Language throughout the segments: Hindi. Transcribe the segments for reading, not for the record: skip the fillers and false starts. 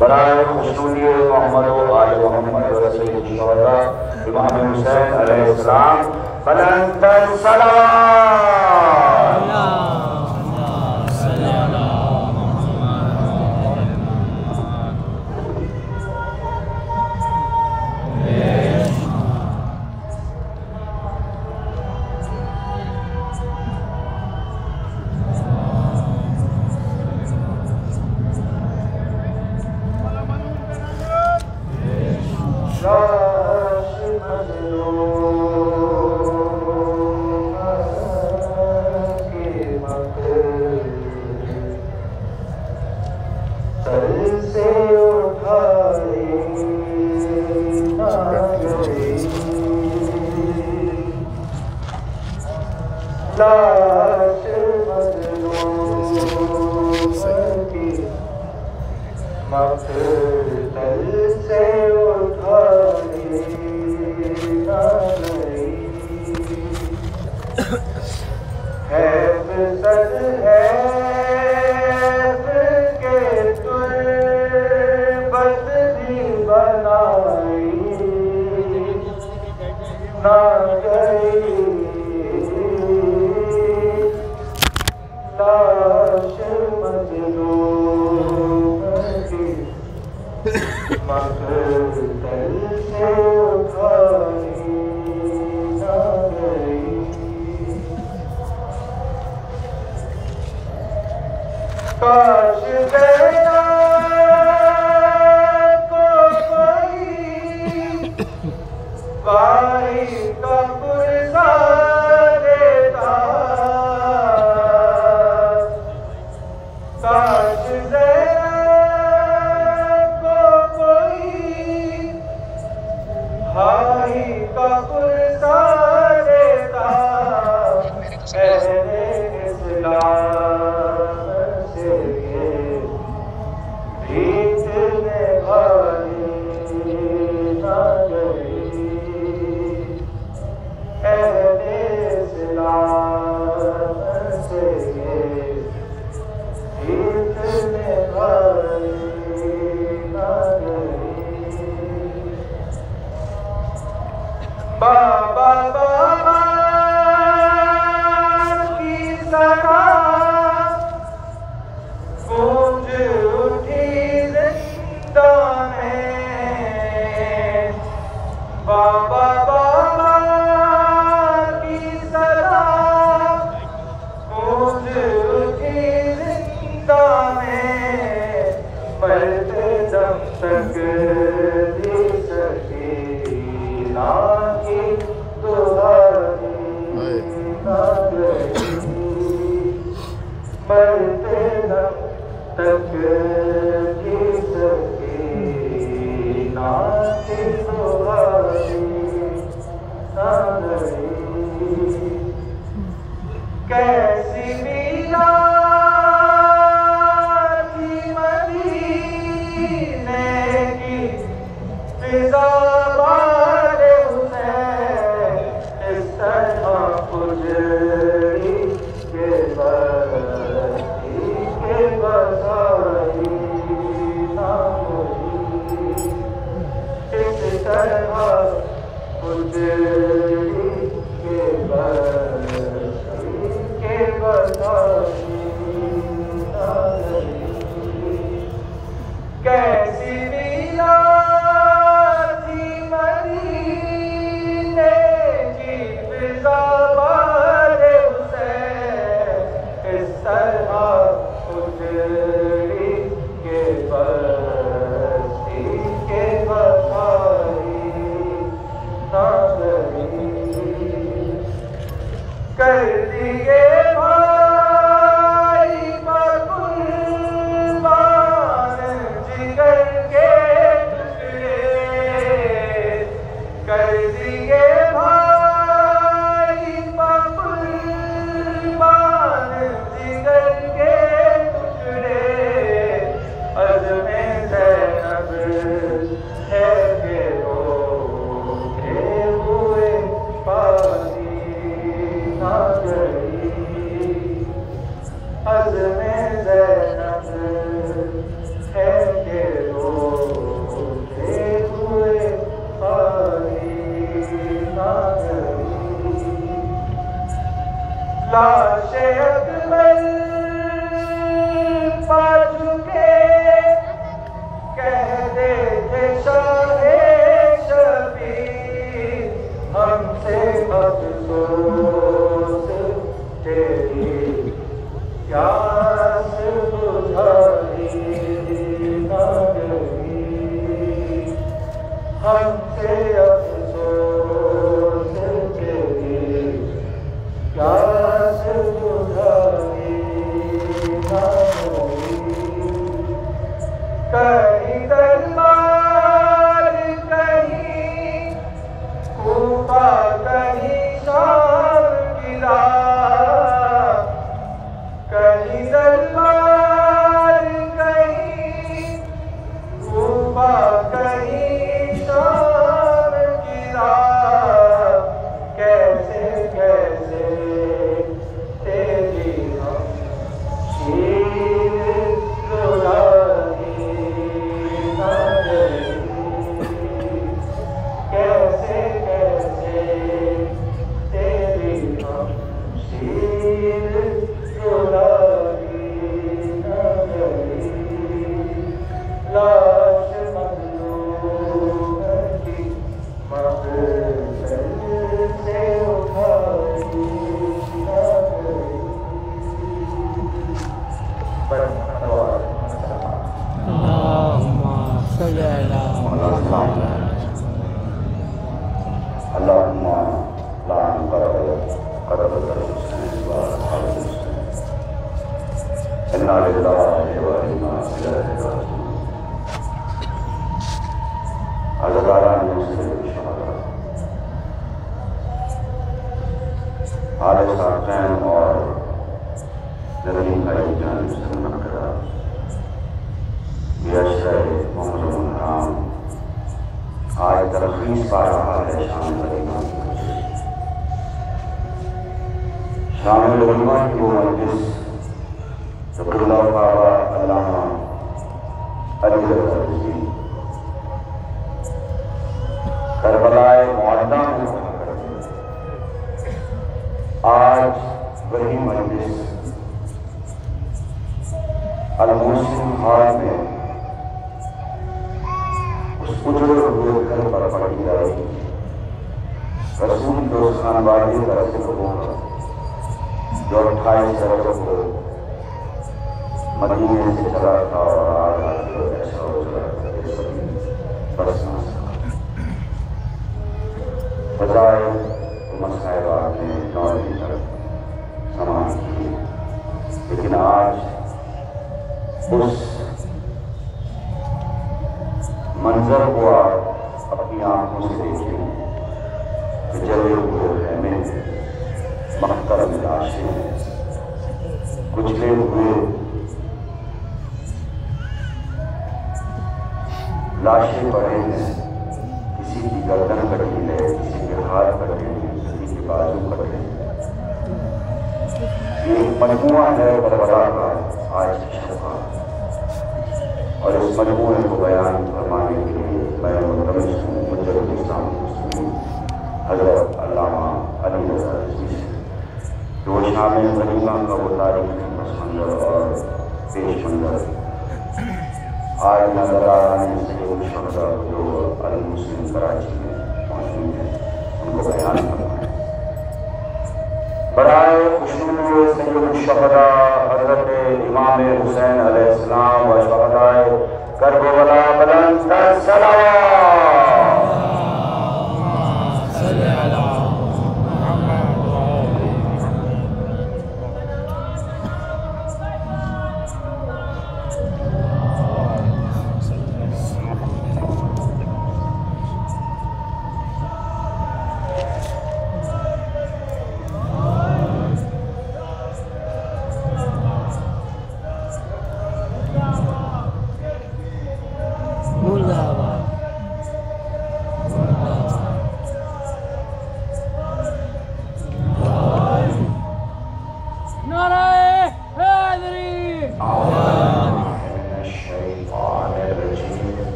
बराए खुशनूदी मोहम्मद आल मोहम्मद रसूल शुहदा इमाम हुसैन अलैहिस्सलाम बुलंद सलावत।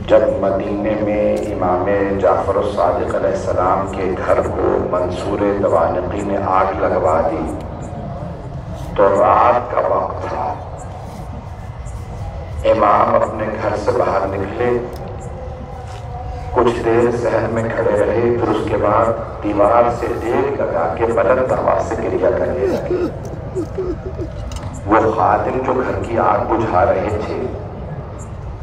जब मदीने में इमाम जाफर सादिक अलैहिस्सलाम के घर को मंसूर दवानकी ने आग लगवा दी तो रात का वक्त था। इमाम अपने घर से बाहर निकले, कुछ देर सहन में खड़े रहे, फिर उसके बाद दीवार से देख लगा के बुलंद आवाज से क्रिया करने लगे। वो खादिम जो घर की आग बुझा रहे थे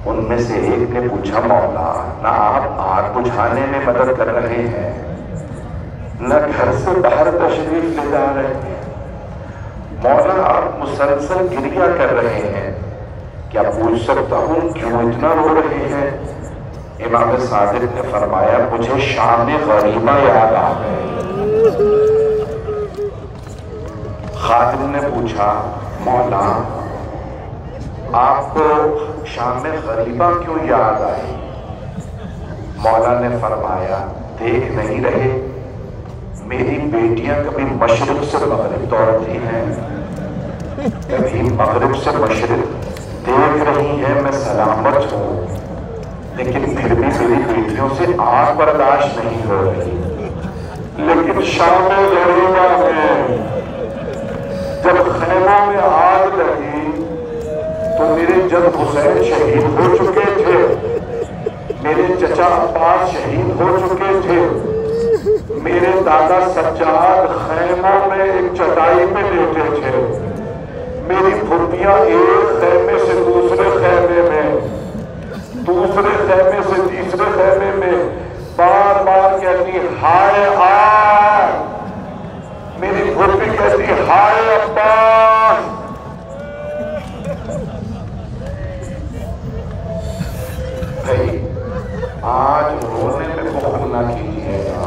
उनमें से एक ने पूछा, मौला ना आप आग बुझाने में मदद कर रहे हैं न घर से बाहर तशरीफ ले जा रहे हैं, मौला आप मुसलसल क्रिया कर रहे हैं, क्या पूछ सकता हूँ क्यों इतना रो रहे हैं? इमाम सादिक ने फरमाया, मुझे शाम गरीबा याद आ गए। खादिम ने पूछा, मौला आपको शाम गरीबा क्यों याद आई? मौला ने फरमाया, देख नहीं रहे मेरी बेटियां कभी मशरिक से मगरिब दौड़ती हैं, कभी मगरिब से मशरिक, देख रही है मैं सलामत हूँ, लेकिन फिर भी मेरी बेटियों से आग बर्दाश्त नहीं हो रही। लेकिन शाम गरीबा में जब खैमा में आग लगी तो मेरे जद हुसैन शहीद हो चुके थे, मेरे चचा अब्बास शहीद हो चुके थे, मेरे दादा सज्जाद खैमों में एक चटाई में लेटे थे, मेरी फुर्तियां एक खैमे से दूसरे खैमे में, दूसरे खैमे से तीसरे खैमे में बार बार कहती हाय आग, मेरी फुर्ती कहती हाय अब्बास। भाई आज रोने में बखल ना कीजिएगा,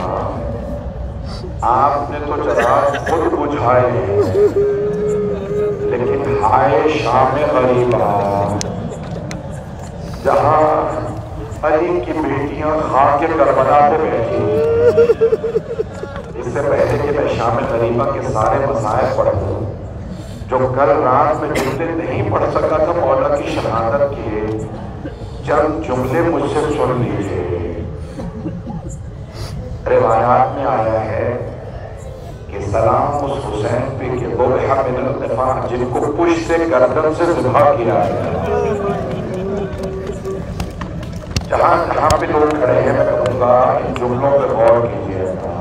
आपने तो जरा खुद बुझाए, लेकिन हाय शाम गरीबा जहां अली की बेटियां खाके करबला पे बैठी। इससे पहले कि मैं शाम गरीबा के सारे मसाइल पढ़ूं जो कल रात में जुमले नहीं पढ़ सका था, मौला की शहादत के चंद जुमले मुझसे सुन लीजिए। रिवायात में आया है कि सलाम उस हुसैन पे के जिनको पुश से गर्दन से ज़िबा किया गया। जहां जहां पे लोग खड़े हैं मैं कहूँगा इन जुमलों पर गौर कीजिएगा।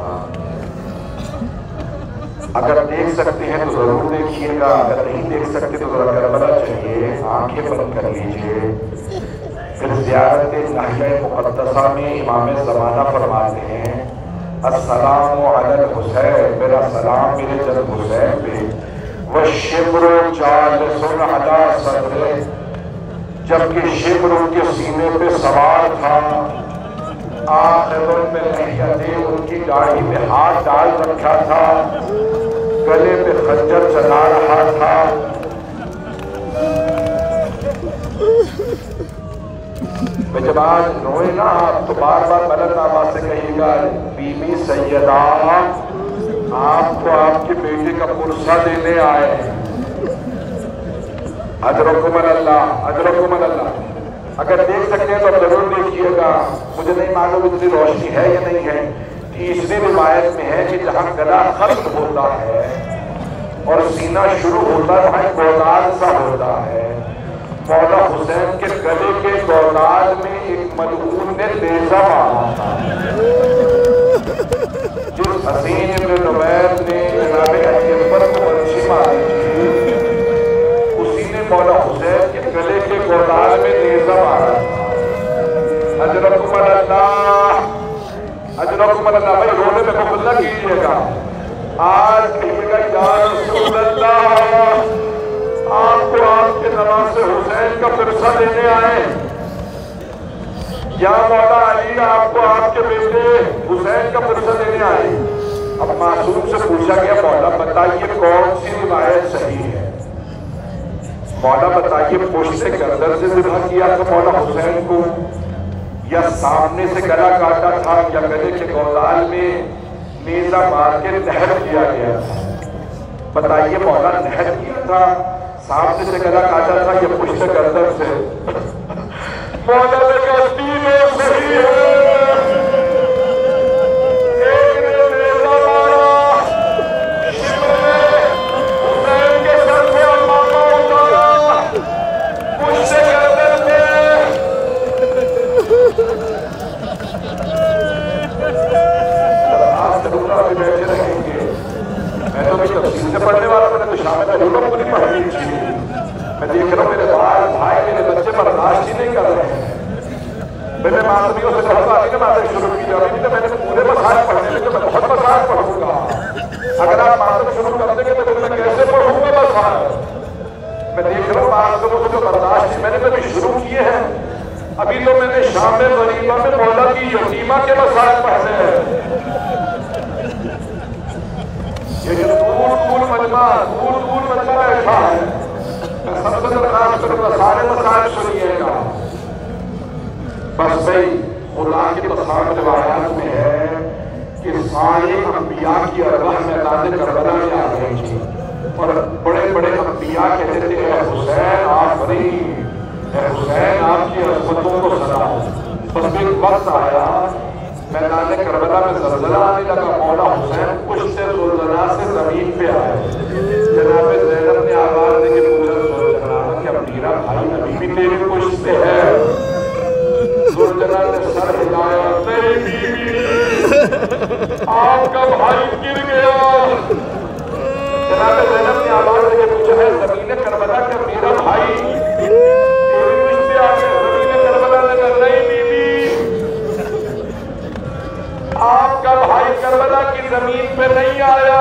अगर देख सकते हैं तो जरूर देखिएगा, अगर नहीं देख सकते तो जरा करबला चाहिए, आंखें बंद कर लीजिए। फिर ज़ियारत नाहिया मुक़द्दसा में इमाम ज़माना फरमाते हैं, अस्सलामु अलल हुसैन, मेरा सलाम मेरे जद हुसैन पे, व शिब्र जालिसुन अला सदरे, जबकि शिब्र उनके सीने पे सवार था, आखिर में नहियते उनकी दाढ़ी में हाथ डाल रखा था, गले पे खंजर चला रहा था। जब आज रोए ना आप तो बार बार बुलंद आवाज से कहिएगा, बीबी सैयदा आपको आपके बेटे का पुरसा देने आए, अजरकुमुल अल्लाह, अजरकुमुल अल्लाह। अगर देख सकते हैं तो जरूर देखिएगा, मुझे नहीं मालूम इतनी रोशनी है या नहीं है। तीसरी रिवायत में है कि जहाँ गला खत्म होता है और सीना शुरू होता है वहाँ गोदान सा होता है। मौला हुसैन के गले के गोदान में एक मलऊन ने नेज़ा मारा था। जिस हसीन इब्न नुमैर ने जनाब अकबर को बंशी मारी थी, उसी ने मौला हुसैन के गले के गोदान में नेज़ा मारा था। अजरकुमुल अल्लाह, अजरकुमुल अल्लाह। भाई रोने में बखल ना कीजिएगा, आज कहिएगा या रसूल अल्लाह, आपको आपके नवासे हुसैन का पुरसा देने आए, या मौला अली आपको आपके बेटे हुसैन का पुरसा देने आए। अब मासूम से पूछा गया, मौला बताइए कौन सी रिवायत सही है? मौला बताइए पुश से गर्दन से ज़िबा किया था मौला हुसैन को, या सामने से गला काटा था, या गले के गोदान में नेज़ा मार के नहर किया गया था? बताइए मौला नहर किया था, सामने से गला काटा था, या पुश से गर्दन से? मौला ने कहा तीनों पढ़ने वाला मैंने तो शामिल है लोगों को नहीं पढ़नी चाहिए। मैं देख रहा हूँ मेरे भाई मेरे बच्चे बर्दाश्त ही नहीं कर रहे हैं। मैंने माधवियों से कहूँगा अभी माधव शुरू की जाएगी तो मैंने पूरे मसाज पढ़ने लगे, मैं बहुत मसाज पढ़ूंगा। अगर आप माधव शुरू कर देंगे तो फिर मैं कैसे पढ़ूंगा मसाज? मैं देख रहा हूँ माधवों को तो बर्दाश्त मैंने कभी शुरू किए हैं। अभी तो मैंने शाम में गरीबा में मौला की यतीमा के मसाज पढ़ने हैं। ये जो दूर मजमा बैठा है, मैं सबसे दरखास्त करूंगा सारे मसाइल सुनिएगा। बस भाई खुदा के मसाइल रिवायात में है कि सारे अंबिया की अरवाह मैदान करबला में आ गई थी और बड़े बड़े अंबिया कहते थे ऐ हुसैन आफरी, ऐ हुसैन आपकी अज़मतों को सलाम। बस एक वक्त आया मैदान करबला में ज़लज़ला आने लगा, मौला हुसैन पुश्ते ज़ुल्ज़ला से ज़मीन पे आए। जनाब ज़ैनब ने आवाज़ दे के पूछा ज़ुल्ज़ला कि अब मेरा भाई अभी भी तेरी पुश्त पे है? ज़ुल्ज़ला ने सर हिलाया, तेरी बीवी आपका भाई गिर गया। जनाब ज़ैनब ने आवाज़ दे के पूछा है ज़मीन करबला का मेरा भाई तेरी पुश्त पे आ गया? ज़मीन करबला ने कहा नहीं बीवी, आपका भाई करबला की जमीन पे नहीं आया।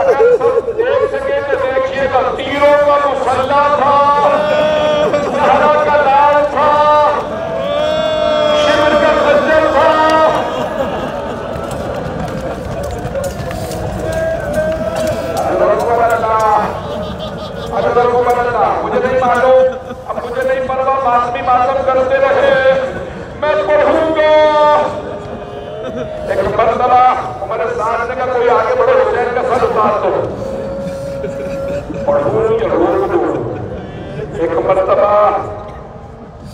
अगर सब देख सके तो देखिएगा, तीरों का मुसल्ला था, सहरा का लाल था, शिमर का खंजर था। मुझे नहीं मालूम, अब मुझे नहीं परवाह, मातमी मातम करते रहे, मैं पढ़ूंगा। एक मरतबा हमारे सामने का कोई आगे बढ़े, हुसैन का सर उतार दो, एक मरतबा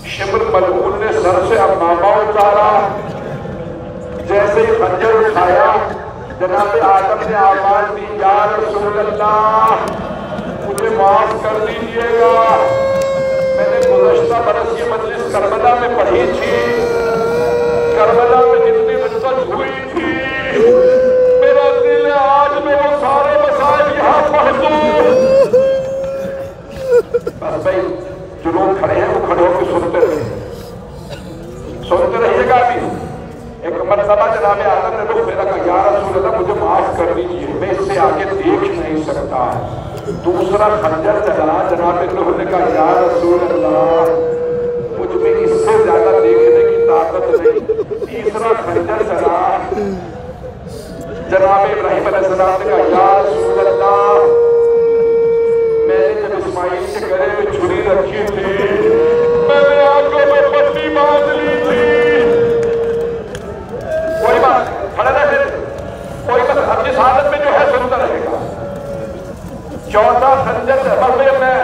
शिमर मलऊन ने सर से अम्मामा उतारा, जैसे ही खंजर उठाया जनाब आदम ने आवाज दी या रसूल अल्लाह मुझे माफ कर दीजिएगा। मैंने गुज़श्ता बरस ये मजलिस करबला में पढ़ी थी, करबला में जितनी मदद हुई थी, मेरा दिल आज में वो सारे मसाइल यहाँ पढ़ दूं। बस भाई जो लोग खड़े हैं वो खड़े होकर सुनते रहिएगा। अभी एक मरतबा जनाब आदम ने रुख मेरा कहा या रसूल अल्लाह मुझे माफ कर दीजिए, मैं इससे आगे देख नहीं सकता। दूसरा खंजर चला, जनाब नूह ने कहा या रसूल अल्लाह मुझ में इससे ज्यादा देखने की ताकत नहीं। तीसरा खंजर चला, जनाब इब्राहिम अलैहिस्सलाम ने कहा या रसूल अल्लाह मैंने जब इस्माइल के गले में छुरी रखी थी मैंने आंखों में पट्टी बांध ली थी। कोई बात खड़ा रहे, कोई बात अब जिस हालत में जो है सुनता रहेगा। चौथा खंजर मरने में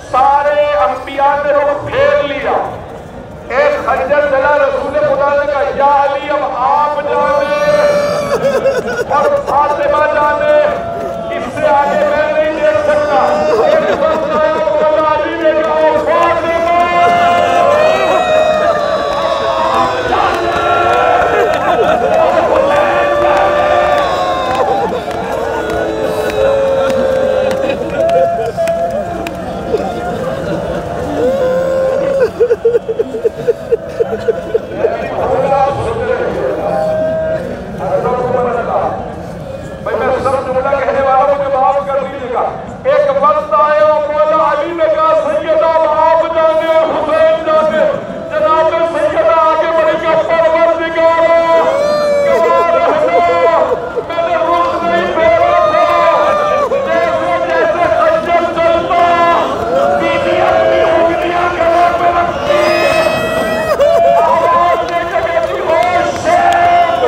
सारे अंबिया ने रुख फेर लिया, एक खंजर चला, रसूल खुदा ने कहा या अली अब आप जाने और फातिमा जाने, इससे आगे मैं नहीं देख सकता। एक वक्त आया मौला अली ने कहा फातिमा भाई मैं सब जुमला कहने वालों को माफ कर दीजिएगा। एक वक्त आया मौला अली ने कहा सैयदा आप जाने हुसैन जाने, जनाब सैयदा आगे बढ़ के परवरदिगारा गवाह रहना मैंने रुख नहीं फेरा था, जैसे जैसे खंजर चलता बीबी अपनी उंगलियां गले में रखती, आवाज दे के कहती हो शेख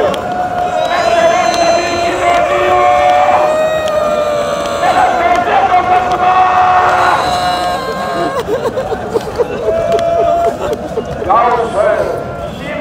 मैं तेरे नबी की बेटी हूं, मेरा बेटे को बचवा। या हुसैन ये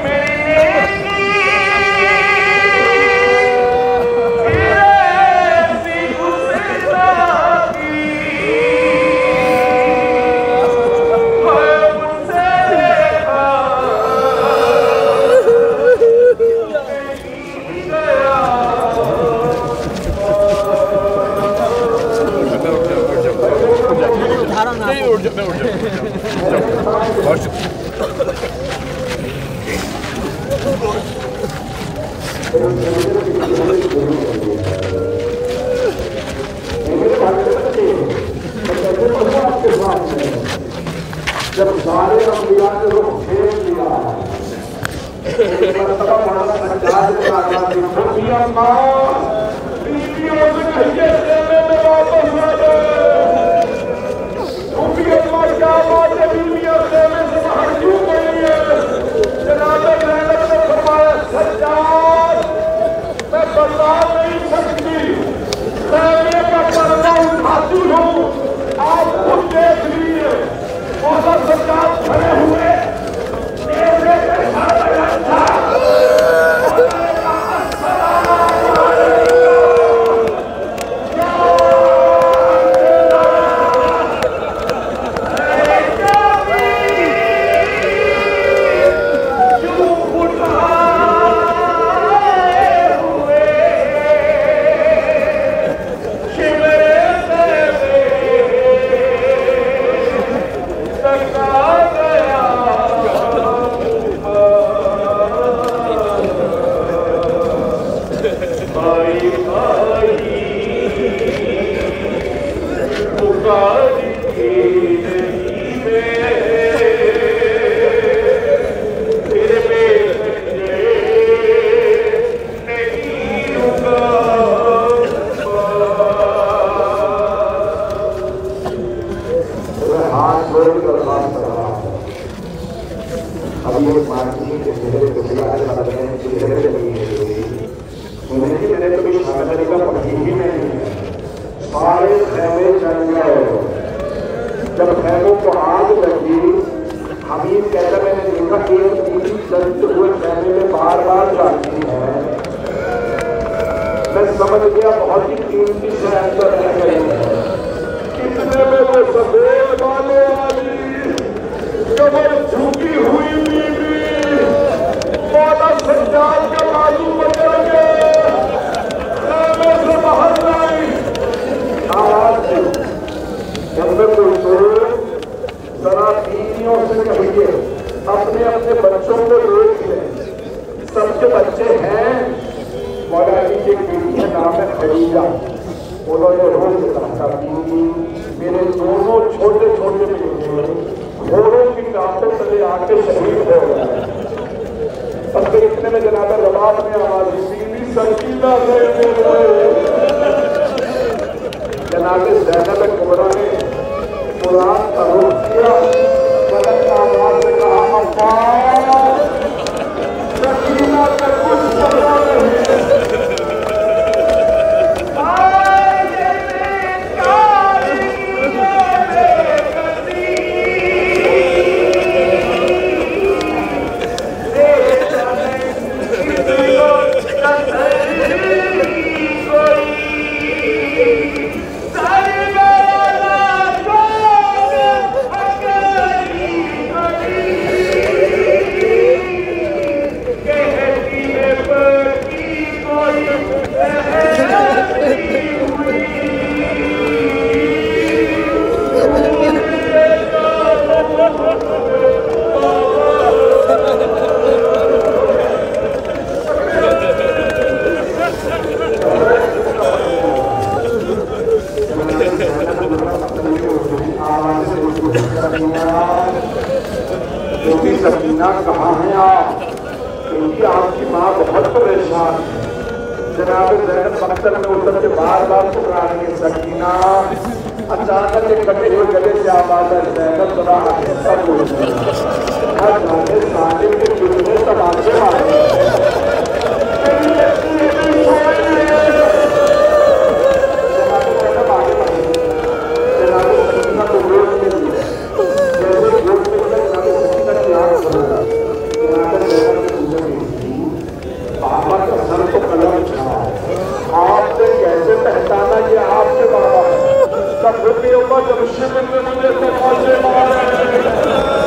जब शिव ने मुझे तमाचे मारे,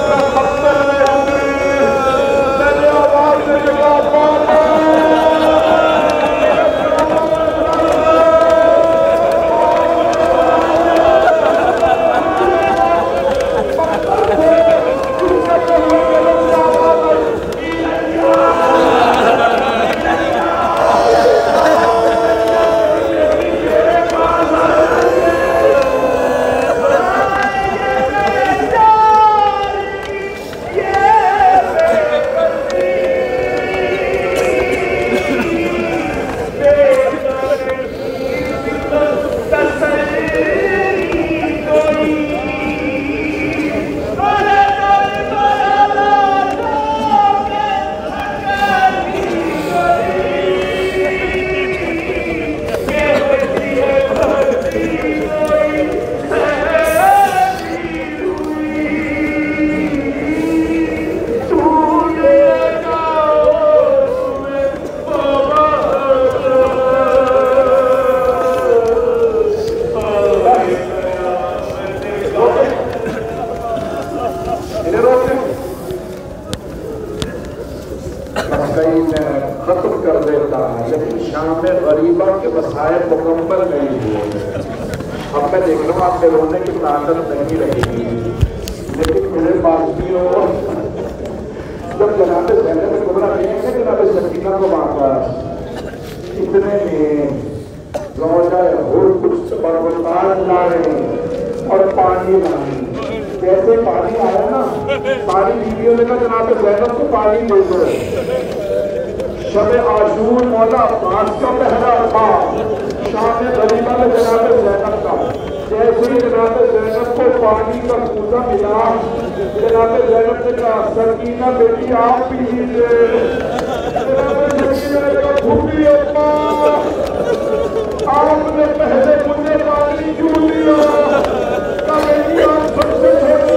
मैं पत्थर में उतरी कहीं खत्म कर देता, लेकिन शाम में गरीबा के वसाए मुकम्मल नहीं हुए। अब मैं देख रहा हूँ आपके रोने की ताकत नहीं रहेगी, लेकिन मेरे बातियों जब जनाब ज़ैनब कुबरा देंगे जनाब सकीना को वापस इतने में रोजा और कुछ बरबतार ला रहे और पानी लाए। कैसे पानी आया ना, सारी वीडियो में जनाब ज़ैनब को पानी दे दो। शब आशूर मौला अब्बास का पहला था, शाम गरीबा में जनाब ज़ैनब का। जैसे ही जनाब ज़ैनब को पानी का कूदा मिला, जनाब ज़ैनब ने कहा सकीना बेटी आप भी लीजिए। आपने पहले मुझे पानी क्यों दिया? बेटी आप सबसे छोटी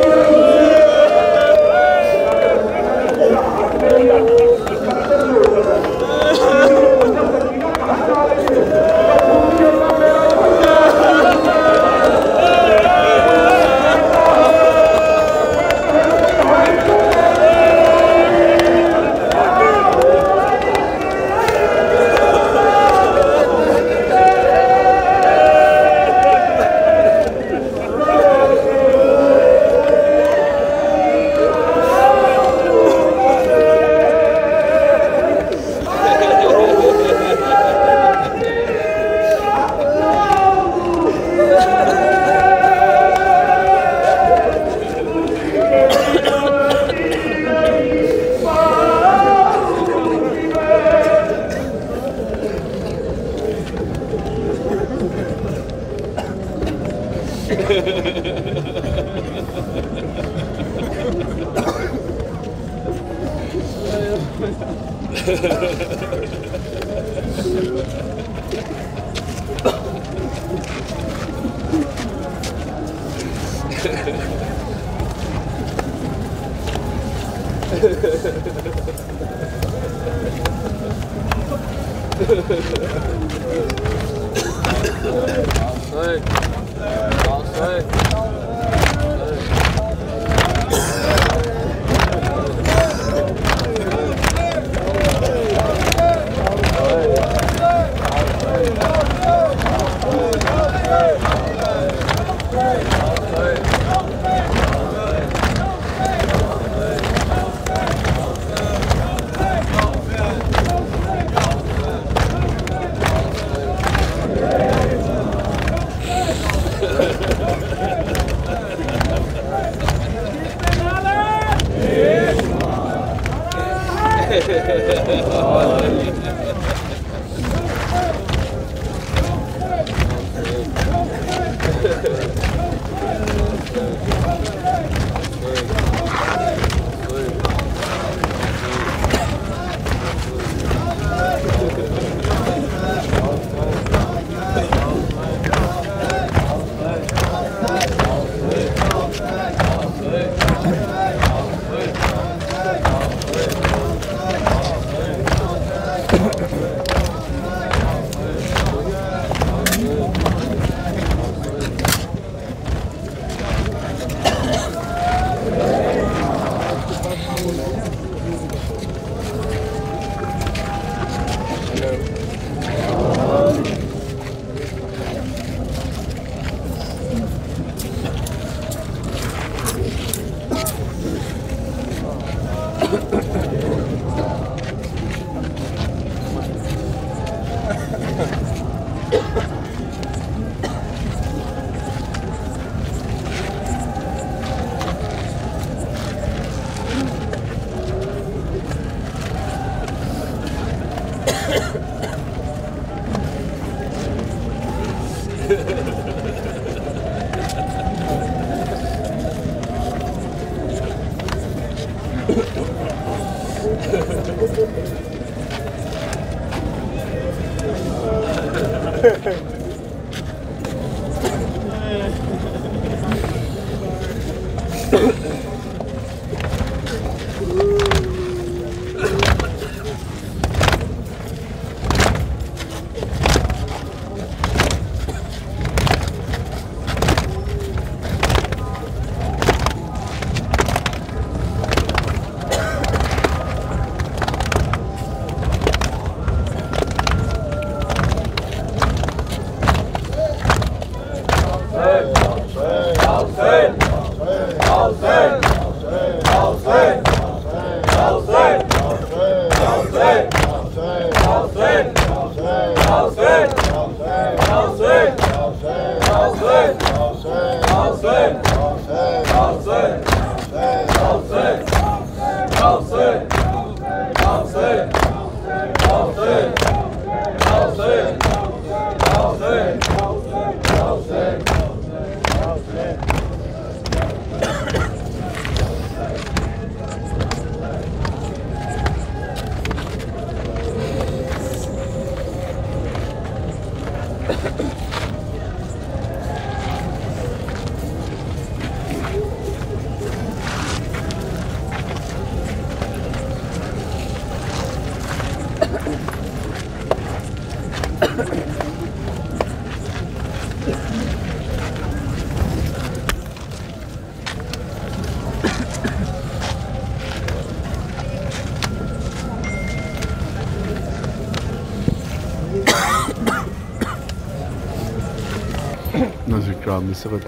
इस वक्त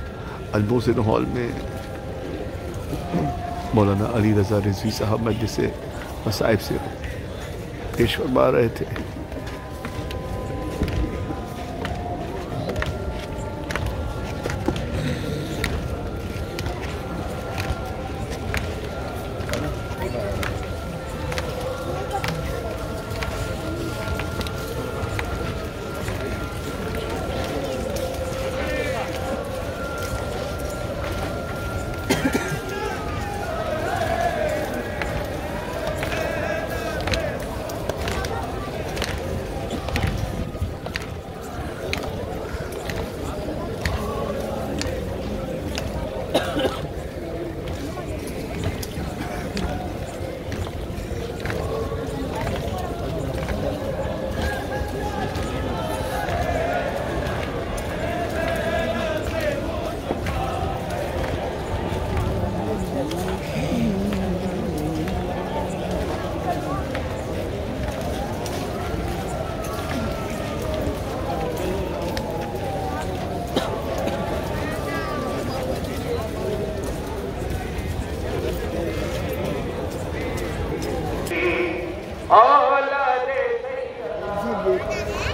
अल-मोहसिन हॉल में मौलाना अली रज़ा रिज़वी साहब मजलिस मसाइब से पेश फरमा रहे थे।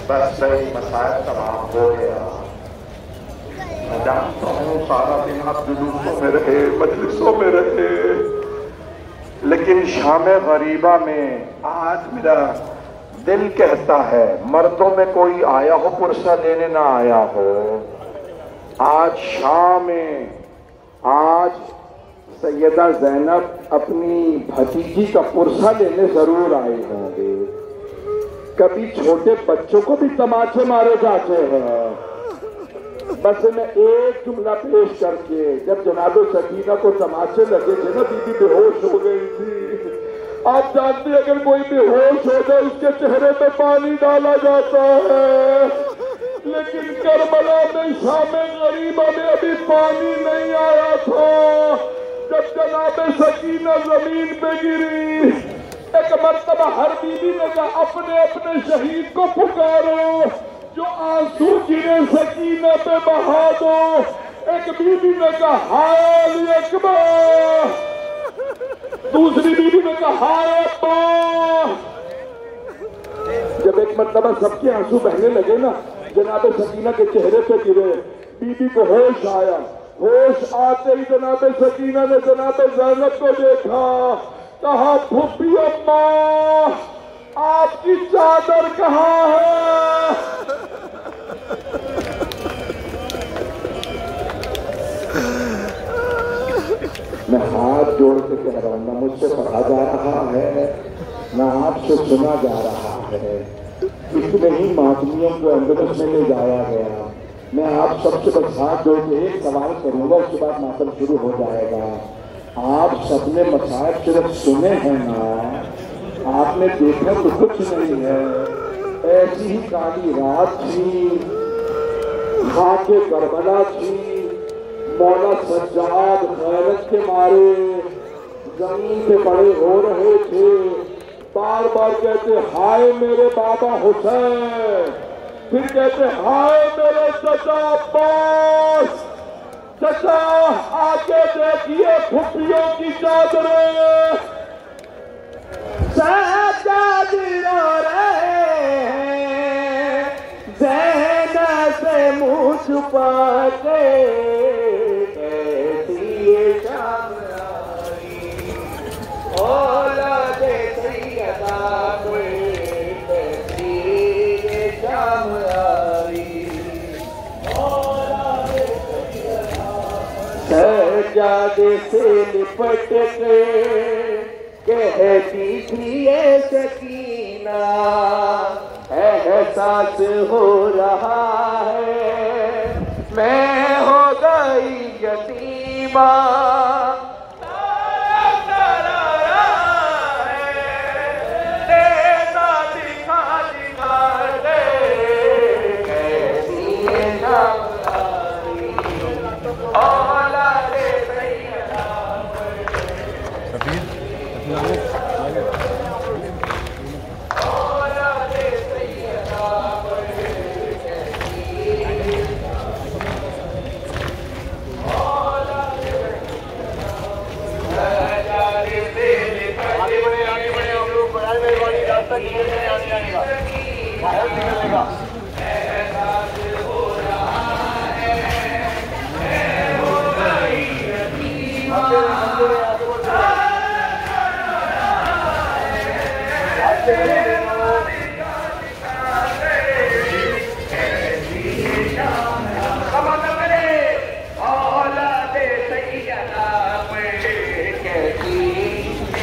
बस सही मसाइल तमाम हो गया। मैं जानता हूँ सारा दिन आप जुलूसों में रहे, मजलिसों में रहे, लेकिन शाम गरीबा में आज मेरा दिल कहता है मर्दों में कोई आया हो पुरसा लेने ना आया हो। आज शाम में आज सैयदा ज़ैनब अपनी भतीजी का पुरसा लेने जरूर आए होंगे। कभी छोटे बच्चों को भी तमाचे मारे जाते हैं। बस मैं एक जुमला पेश करके, जब जनाब सकीना को तमाचे लगे थे ना, बीबी बेहोश हो गई थी। आप जानते हैं अगर कोई बेहोश हो जाए उसके चेहरे पे पानी डाला जाता है, लेकिन करबला में शाम गरीबा में अभी पानी नहीं आया था। जब जनाब सकीना जमीन पे गिरी, एक मर्तबा हर बीबी ने कहा अपने अपने शहीद को पुकारो, जो आंसू गिरे सकीना पे बहा दो। एक बीबी ने कहा हाय अकबर, दूसरी बीबी ने कहा हाय अब्बा। जब एक मर्तबा सबके आंसू बहने लगे ना, जनाब सकीना के चेहरे पे गिरे, बीबी को होश आया। होश आते ही जनाब सकीना ने जनाब ज़ैनब को देखा, कहा फूफी अम्मा आपकी चादर कहाँ है? मैं हाथ जोड़ के कह रहा हूँ, ना मुझसे पढ़ा जा रहा है ना आपसे सुना जा रहा है। इतने ही मातमियों को अंदर में ले जाया गया। मैं आप सबसे बस हाथ जोड़ के एक सवाल करूंगा, उसके बाद मातम शुरू हो जाएगा। आप सबने मसाइब सिर्फ सुने हैं ना, आपने देखा तो कुछ नहीं है। ऐसी ही काली रात थी, खाके करबला थी, मौला सज्जाद गैरत के मारे जमीन पे पड़े हो रहे थे। बार बार कहते हाय मेरे बाबा हुसैन, फिर कहते हाय मेरे चाचा अब्बास। चाचा आके देखिए फुफियों की चादरें। छुपा के कैसी ये शाम आई, औलादे सैयदा में कैसी ये शाम आई, औलादे सैयदा सज्जादे से लिपट के कहती थी ये सकीना, एहसास हो रहा है मैं हो गई यतीमा,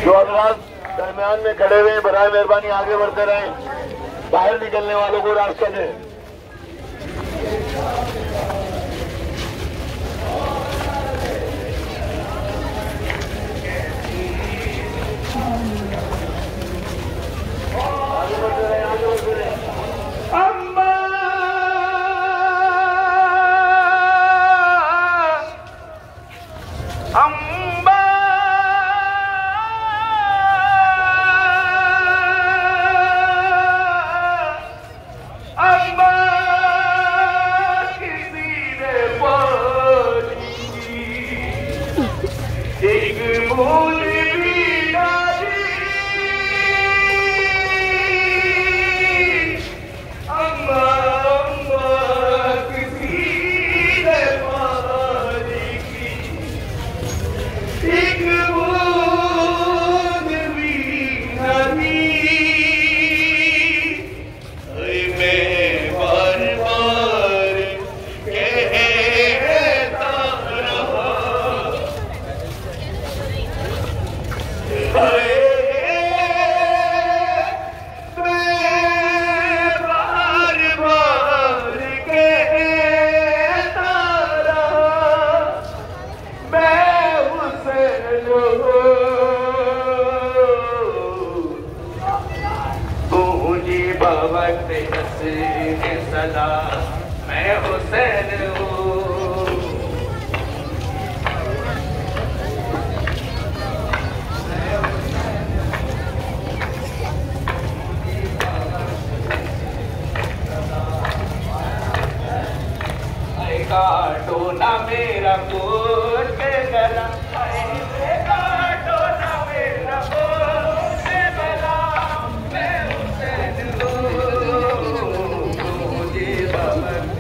जो हजरात दरमियान में खड़े हुए बराए मेहरबानी आगे बढ़ते रहें, बाहर निकलने वालों को रास्ता दें। आगे बढ़ते रहें, आगे बढ़ते रहें। अम्मा अम्मा अम्मा किसी ने पानी एक बूंद भी ना दी, अम्मा अम्मा किसी ने पानी की एक बूंद भी ना दी, मैं बार बार कहता रहा, मैं बार बार कहता रहा, मैं हुसैन हूँ, तुझे बवक्त हस्न सदा मैं हुसैन हूँ। काटो ना मेरा कोट के गला, काटो ना मेरा कोट के गला, मैं हुसैन हूँ, मुझे बवक्त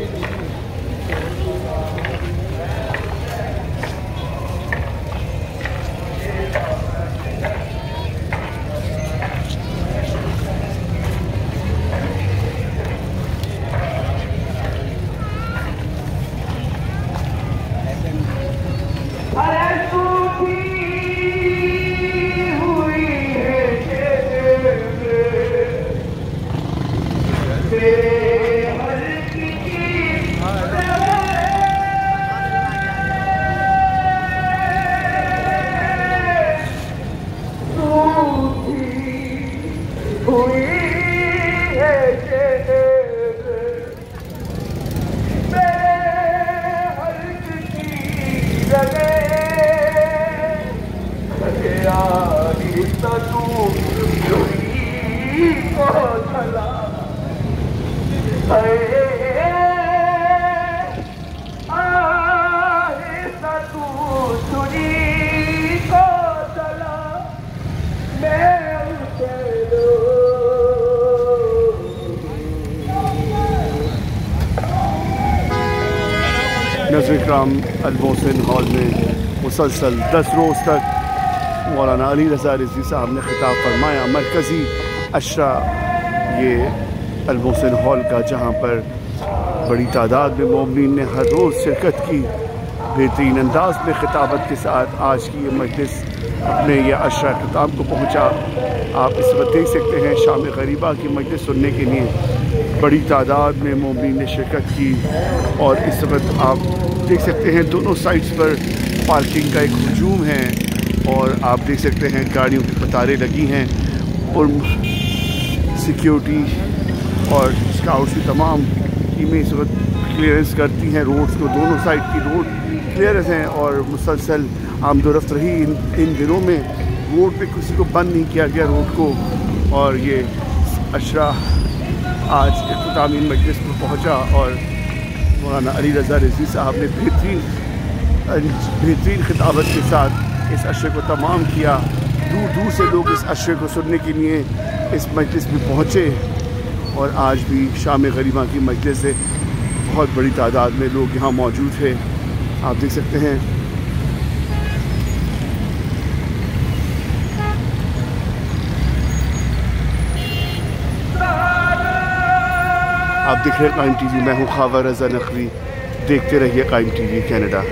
हुज़ूर इकराम अल मोहसिन हॉल में मुसलसल 10 रोज़ तक मौलाना अली रज़ा रिज़वी साहब ने खिताब फरमाया। मरकज़ी अशरा ये अल मोहसिन हॉल का, जहाँ पर बड़ी तादाद में मोमिनीन ने हर रोज़ शिरकत की। बेहतरीन अंदाज में खिताबत के साथ आज की ये मजलिस अपने ये अशरा ख़िताम को पहुँचा। आप इस वक्त देख सकते हैं शाम गरीबा की मजलिस सुनने के लिए बड़ी तादाद में मोमिनीन ने शिरकत की। और इस वक्त आप देख सकते हैं दोनों साइड्स पर पार्किंग का एक हजूम है और आप देख सकते हैं गाड़ियों की कतारें लगी हैं और सिक्योरिटी और स्काउट्स की तमाम टीमें इस वक्त क्लियरेंस करती हैं रोड्स को। दोनों साइड की रोड क्लियरेंस हैं और मुसलसल आमदोरफ्त रही। इन दिनों में रोड पे किसी को बंद नहीं किया गया रोड को। और ये अशरा आज इख्तितामी मजलिस में पहुंचा और मौलाना अली रज़ा रिज़वी साहब ने बेहतरीन खिताबत के साथ इस अशरे को तमाम किया। दूर दूर से लोग इस अशरे को सुनने के लिए इस मजलिस में पहुँचे और आज भी शाम गरीबा की मजलिस से बहुत बड़ी तादाद में लोग यहाँ मौजूद हैं। आप देख सकते हैं आप देख रहे हैं कायम टीवी। मैं हूँ खावर रज़ा नकवी। देखते रहिए कायम टीवी कनाडा।